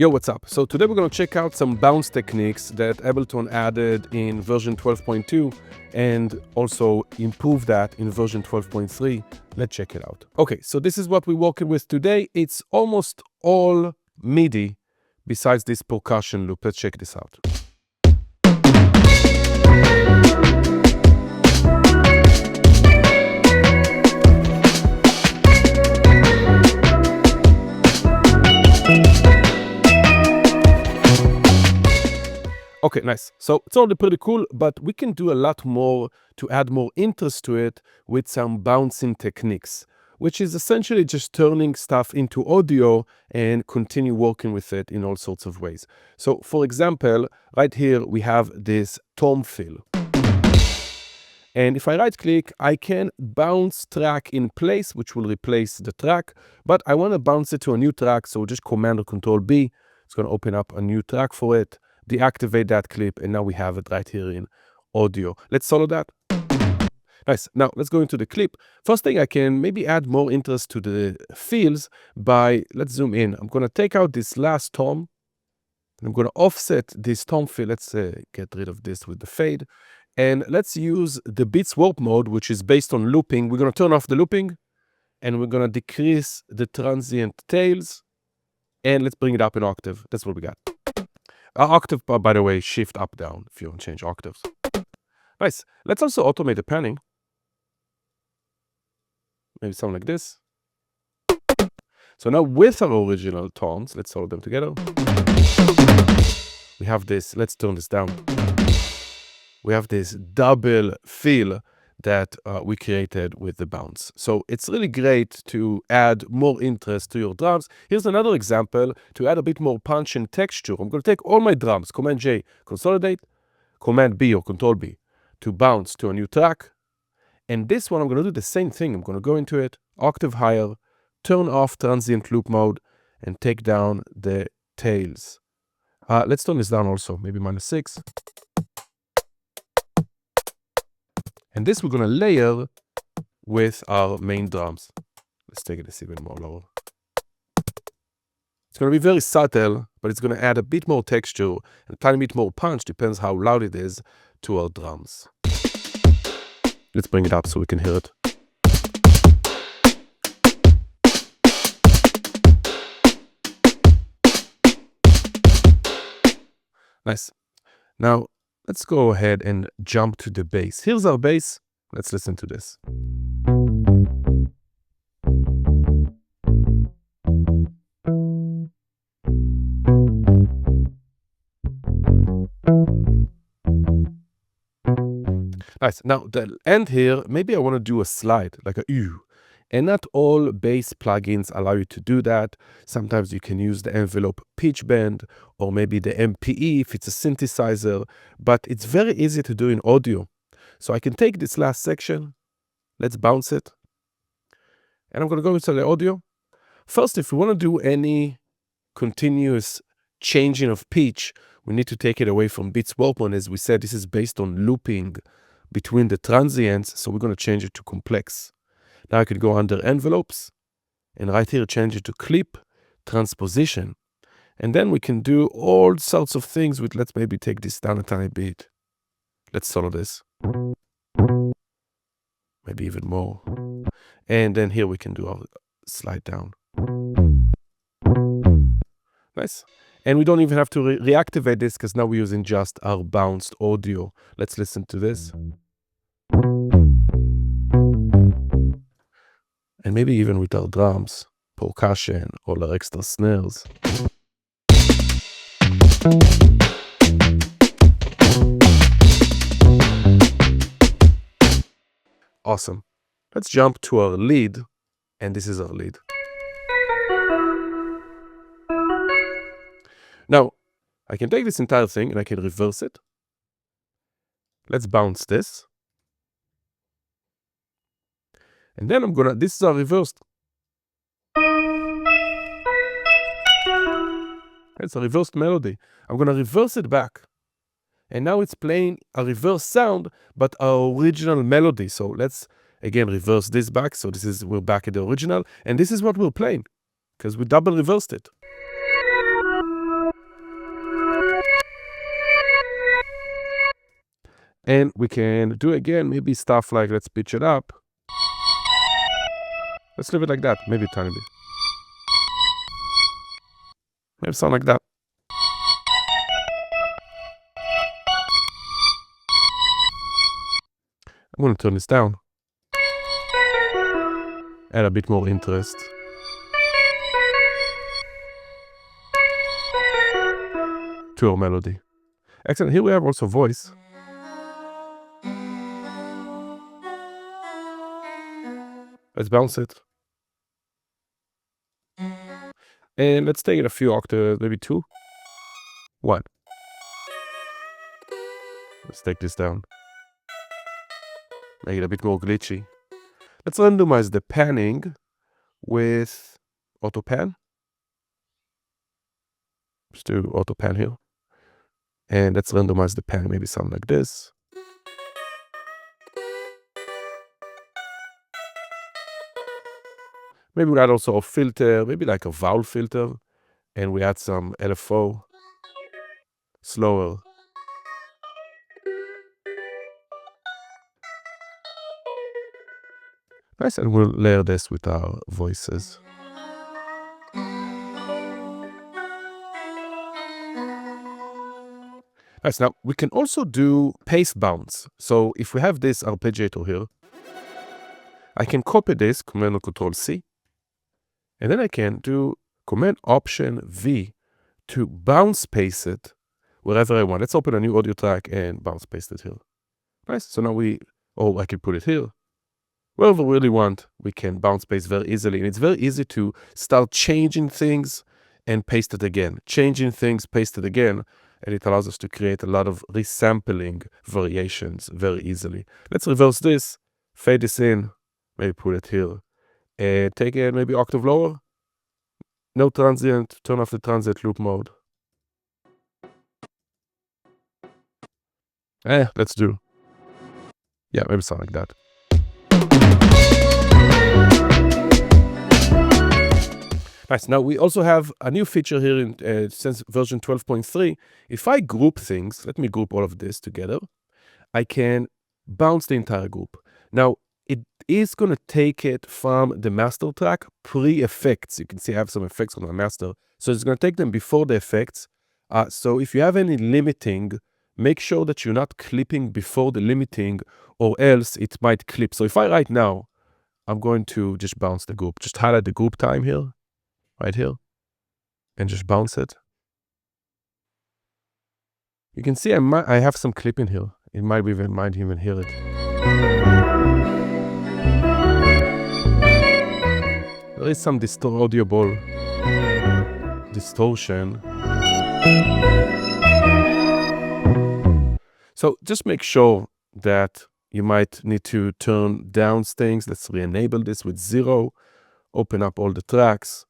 Yo, what's up? So today we're going to check out some bounce techniques that Ableton added in version 12.2 and also improve that in version 12.3. Let's check it out. Okay, so this is what we're working with today. It's almost all MIDI besides this percussion loop. Let's check this out. Okay, nice. So it's already pretty cool, but we can do a lot more to add more interest to it with some bouncing techniques, which is essentially just turning stuff into audio and continue working with it in all sorts of ways. So for example, right here, we have this tom fill. And if I right click, I can bounce track in place, which will replace the track, but I want to bounce it to a new track. So just Command or Control B. It's going to open up a new track for it. Deactivate that clip, and now we have it right here in audio. Let's solo that. Nice. Now let's go into the clip. First thing, I can maybe add more interest to the fills by, let's zoom in. I'm going to take out this last tom, and I'm going to offset this tom fill. Let's get rid of this with the fade. And let's use the beats warp mode, which is based on looping. We're going to turn off the looping, and we're going to decrease the transient tails. And let's bring it up an octave. That's what we got. Octave, by the way, shift up, down if you want to change octaves. Nice. Let's also automate the panning. Maybe something like this. So now with our original tones, let's solve them together. We have this, let's turn this down. We have this double fill that we created with the bounce. So it's really great to add more interest to your drums. Here's another example to add a bit more punch and texture. I'm going to take all my drums, Command J, consolidate, Command B or Control B to bounce to a new track. And this one, I'm going to do the same thing. I'm going to go into it, octave higher, turn off transient loop mode, and take down the tails. Let's turn this down also, maybe -6. And this we're going to layer with our main drums. Let's take this even more lower. It's going to be very subtle, but it's going to add a bit more texture and a tiny bit more punch, depends how loud it is, to our drums. Let's bring it up so we can hear it. Nice. Now, let's go ahead and jump to the bass. Here's our bass. Let's listen to this. Nice. Now, the end here, maybe I want to do a slide, like a ew. And not all bass plugins allow you to do that. Sometimes you can use the envelope pitch bend or maybe the MPE if it's a synthesizer, but it's very easy to do in audio. So I can take this last section, let's bounce it, and I'm going to go into the audio. First, if we want to do any continuous changing of pitch, we need to take it away from beats warp mode. As we said, this is based on looping between the transients, so we're going to change it to complex. Now I could go under envelopes and right here change it to clip transposition. And then we can do all sorts of things with, let's maybe take this down a tiny bit. Let's solo this. Maybe even more. And then here we can do our slide down. Nice. And we don't even have to reactivate this because now we're using just our bounced audio. Let's listen to this. And maybe even with our drums, percussion, all our extra snares. Awesome. Let's jump to our lead, and this is our lead. Now, I can take this entire thing and I can reverse it. Let's bounce this. And then this is our reversed. It's a reversed melody. I'm gonna reverse it back. And now it's playing a reverse sound, but our original melody. So let's again reverse this back. So we're back at the original. And this is what we're playing, because we double reversed it. And we can do again, maybe stuff like, let's pitch it up. Let's leave it like that, maybe a tiny bit. Maybe sound like that. I'm going to turn this down. Add a bit more interest. To our melody. Excellent, here we have also voice. Let's bounce it. And let's take it a few octaves, maybe 2. 1. Let's take this down. Make it a bit more glitchy. Let's randomize the panning with auto pan. Let's do auto pan here. And let's randomize the pan, maybe something like this. Maybe we add also a filter, maybe like a vowel filter. And we add some LFO. Slower. Nice, and we'll layer this with our voices. Nice, now we can also do pace bounce. So if we have this arpeggiator here, I can copy this, Command or Control C, and then I can do Command Option V to bounce paste it wherever I want. Let's open a new audio track and bounce paste it here. Nice, so now I can put it here. Wherever we really want, we can bounce paste very easily. And it's very easy to start changing things and paste it again. Changing things, paste it again. And it allows us to create a lot of resampling variations very easily. Let's reverse this, fade this in, maybe put it here. And take it maybe octave lower. No transient, turn off the transient loop mode. Let's do. Yeah, maybe something like that. Nice. Now we also have a new feature here in since version 12.3. If I group things, let me group all of this together. I can bounce the entire group. Now it is going to take it from the master track pre-effects. You can see I have some effects on my master. So it's going to take them before the effects. So if you have any limiting, make sure that you're not clipping before the limiting or else it might clip. So if I right now, I'm going to just bounce the group. Just highlight the group time here. Right here, and just bounce it. You can see I have some clip in here. It might even hear it. There is some audible distortion. So just make sure that you might need to turn down things. Let's re-enable this with 0. Open up all the tracks.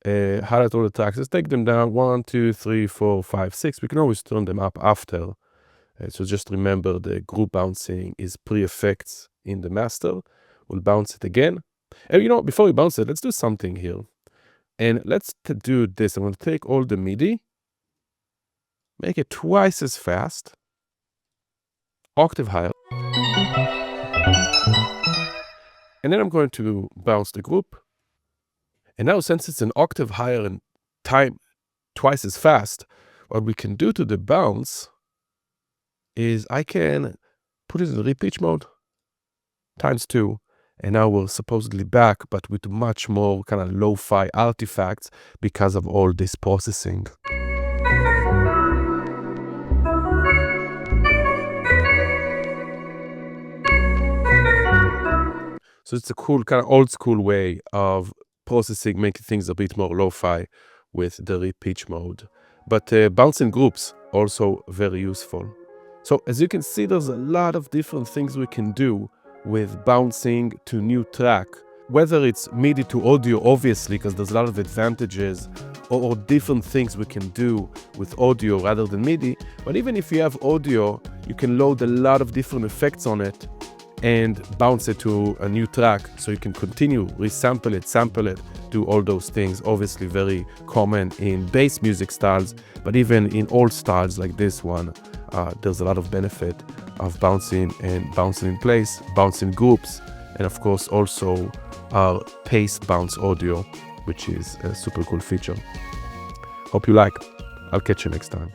Highlight all the tracks. Let's take them down 1, 2, 3, 4, 5, 6. We can always turn them up after. So just remember the group bouncing is pre-effects in the master. We'll bounce it again. And before we bounce it, let's do something here. And let's do this. I'm going to take all the MIDI, make it twice as fast, octave higher. And then I'm going to bounce the group. And now, since it's an octave higher and time twice as fast, what we can do to the bounce is I can put it in re-pitch mode times 2. And now we're supposedly back, but with much more kind of lo-fi artifacts because of all this processing. So it's a cool, kind of old school way of processing, making things a bit more lo-fi with the re-pitch mode. But bouncing groups, also very useful. So as you can see, there's a lot of different things we can do with bouncing to new track. Whether it's MIDI to audio, obviously, because there's a lot of advantages, or different things we can do with audio rather than MIDI. But even if you have audio, you can load a lot of different effects on it and bounce it to a new track, so you can continue, resample it, sample it, do all those things. Obviously very common in bass music styles, but even in old styles like this one, there's a lot of benefit of bouncing in place, bouncing groups, and of course also our pace bounce audio, which is a super cool feature. Hope you like. I'll catch you next time.